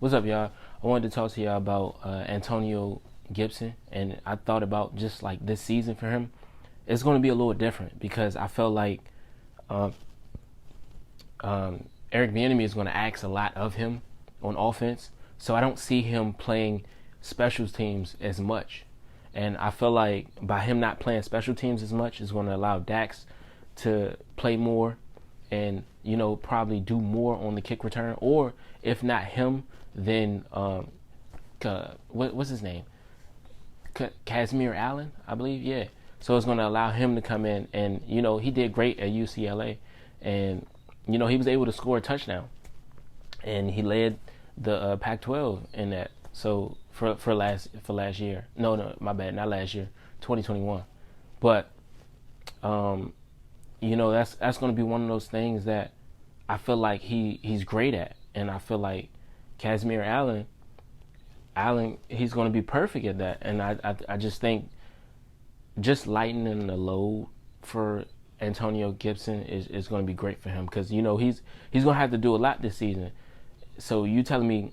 What's up, y'all? I wanted to talk to y'all about Antonio Gibson, and I thought about just like this season for him. It's going to be a little different because I felt like um, Eric Bieniemy is going to ask a lot of him on offense, so I don't see him playing special teams as much. And I feel like by him not playing special teams as much is going to allow Dax to play more and probably do more on the kick return, or if not him, then what's his name? Kashmir Allen, I believe. Yeah. So it's going to allow him to come in, and he did great at UCLA, and he was able to score a touchdown, and he led the Pac-12 in that. So for last year, no, my bad, not last year, 2021, but that's going to be one of those things that I feel like he's great at, and I feel like Kashmir Allen, he's going to be perfect at that, and I just think just lightening the load for Antonio Gibson is going to be great for him because he's going to have to do a lot this season. So you telling me,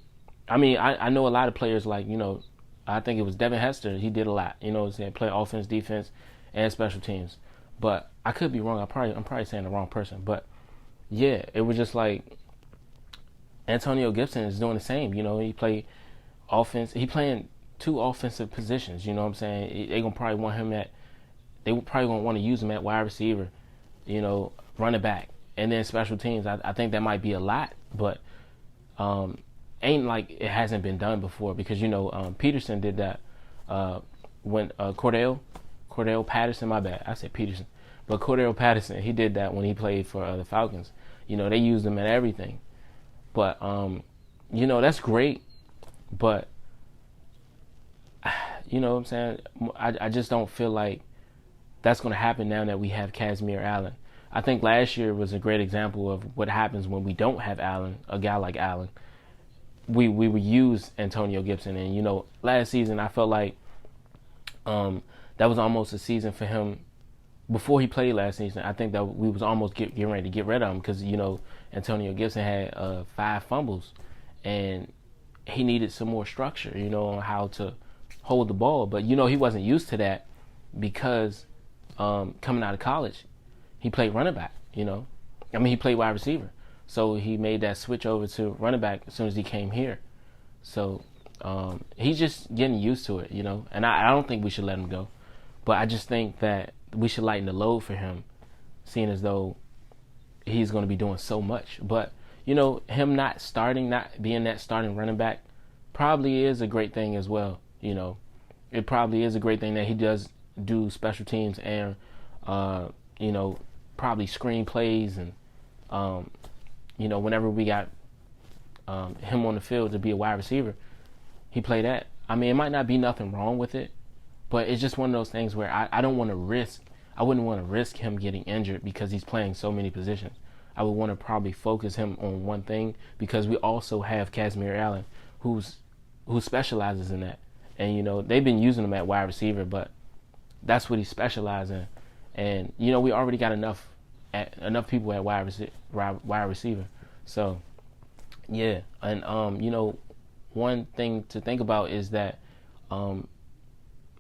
I know a lot of players like I think it was Devin Hester. He did a lot. Play offense, defense, and special teams. But I could be wrong. I'm probably saying the wrong person. But yeah, it was just like Antonio Gibson is doing the same. He played offense. He playing two offensive positions. You know what I'm saying? They gonna probably want him at. They probably gonna want to use him at wide receiver. Running back, and then special teams. I think that might be a lot, but ain't like it hasn't been done before because Peterson did that when Cordell Patterson. My bad, I said Peterson, but Cordell Patterson, he did that when he played for the Falcons. They used him in everything, but that's great, but what I'm saying, I just don't feel like that's going to happen now that we have Kashmir Allen. I think last year was a great example of what happens when we don't have Allen, a guy like Allen. We would use Antonio Gibson, and last season I felt like that was almost a season for him. Before he played last season, I think that we was almost getting ready to get rid of him because Antonio Gibson had 5 fumbles, and he needed some more structure, on how to hold the ball. But he wasn't used to that because coming out of college, he played running back. He played wide receiver. So he made that switch over to running back as soon as he came here. So he's just getting used to it, And I don't think we should let him go. But I just think that we should lighten the load for him, seeing as though he's going to be doing so much. But, him not being that starting running back probably is a great thing as well. It probably is a great thing that he does do special teams and, probably screen plays and, whenever we got him on the field to be a wide receiver, he played that. It might not be nothing wrong with it, but it's just one of those things where I wouldn't want to risk him getting injured because he's playing so many positions. I would want to probably focus him on one thing because we also have Kashmir Allen who specializes in that. And, they've been using him at wide receiver, but that's what he specializes in. And, we already got enough people at wide receiver. So, yeah. And, one thing to think about is that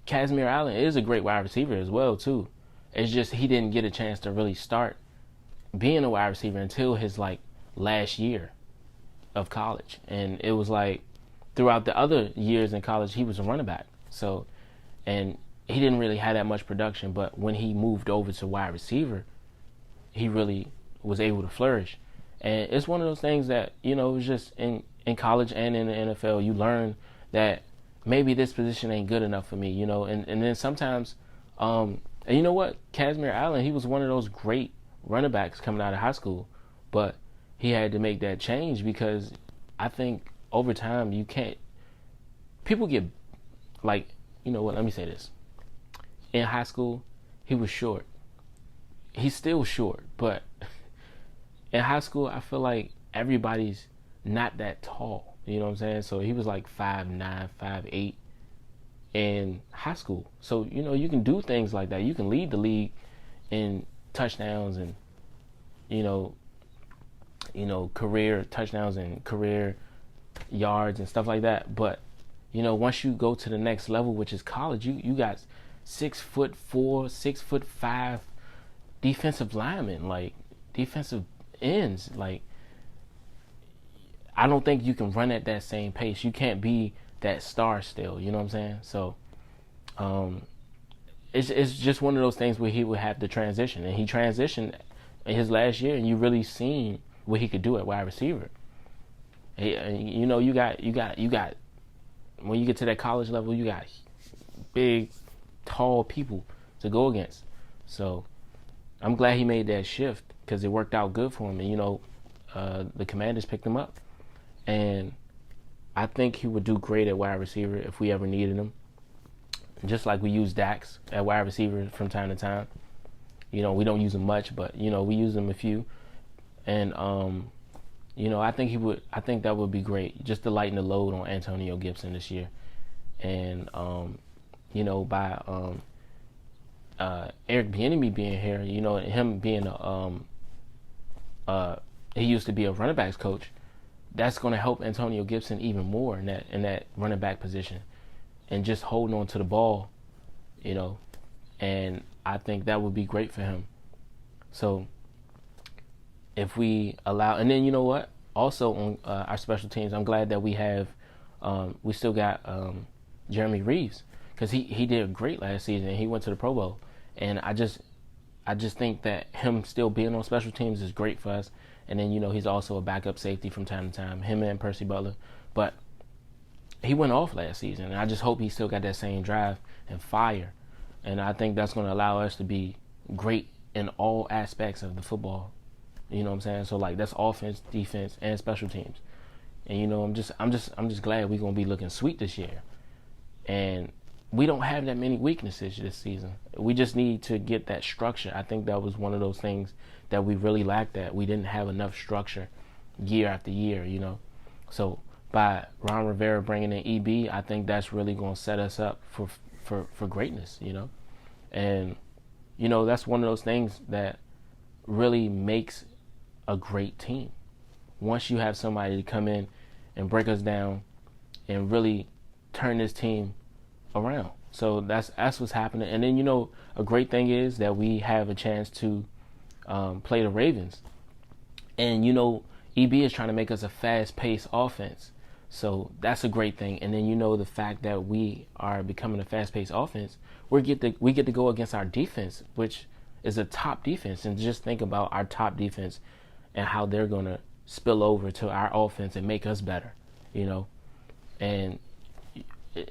Kashmir Allen is a great wide receiver as well, too. It's just he didn't get a chance to really start being a wide receiver until his, last year of college. And it was throughout the other years in college, he was a running back. So, and he didn't really have that much production, but when he moved over to wide receiver, he really was able to flourish. And it's one of those things that, it was just in college and in the NFL, you learn that maybe this position ain't good enough for me, and then sometimes, and you know what? Kashmir Allen, he was one of those great running backs coming out of high school, but he had to make that change because I think over time people get let me say this. In high school, he was short. He's still short, but in high school, I feel like everybody's not that tall. You know what I'm saying? So he was 5'9", 5'8" in high school. So, you can do things like that. You can lead the league in touchdowns and, career touchdowns and career yards and stuff like that. But once you go to the next level, which is college, you got 6'4", 6'5" defensive linemen, like defensive ends. Like, I don't think you can run at that same pace. You can't be that star still. You know what I'm saying? So, it's just one of those things where he would have to transition, and he transitioned in his last year, and you really seen what he could do at wide receiver. You got when you get to that college level, you got big, tall people to go against. So I'm glad he made that shift because it worked out good for him. And the Commanders picked him up, and I think he would do great at wide receiver if we ever needed him. Just like we use Dax at wide receiver from time to time. We don't use him much, but we use him a few. And I think that would be great, just to lighten the load on Antonio Gibson this year. And by Eric Bieniemy being here, him being he used to be a running backs coach, that's going to help Antonio Gibson even more in that running back position, and just holding on to the ball, and I think that would be great for him. So if we allow, and then what? Also on our special teams, I'm glad that we still got Jeremy Reeves, because he did great last season. He went to the Pro Bowl, and I just think that him still being on special teams is great for us. And then he's also a backup safety from time to time, him and Percy Butler. But he went off last season, and I just hope he still got that same drive and fire. And I think that's going to allow us to be great in all aspects of the football. You know what I'm saying? So like, that's offense, defense, and special teams. And I'm just glad we're gonna be looking sweet this year. And we don't have that many weaknesses this season. We just need to get that structure. I think that was one of those things that we really lacked. That we didn't have enough structure year after year. So by Ron Rivera bringing in EB, I think that's really gonna set us up for greatness. And that's one of those things that really makes a great team. Once you have somebody to come in and break us down and really turn this team around. So that's what's happening. And then a great thing is that we have a chance to play the Ravens. And EB is trying to make us a fast-paced offense. So that's a great thing. And then the fact that we are becoming a fast-paced offense, we get to go against our defense, which is a top defense. And just think about our top defense and how they're going to spill over to our offense and make us better, and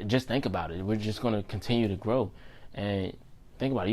just think about it. We're just going to continue to grow. And think about it.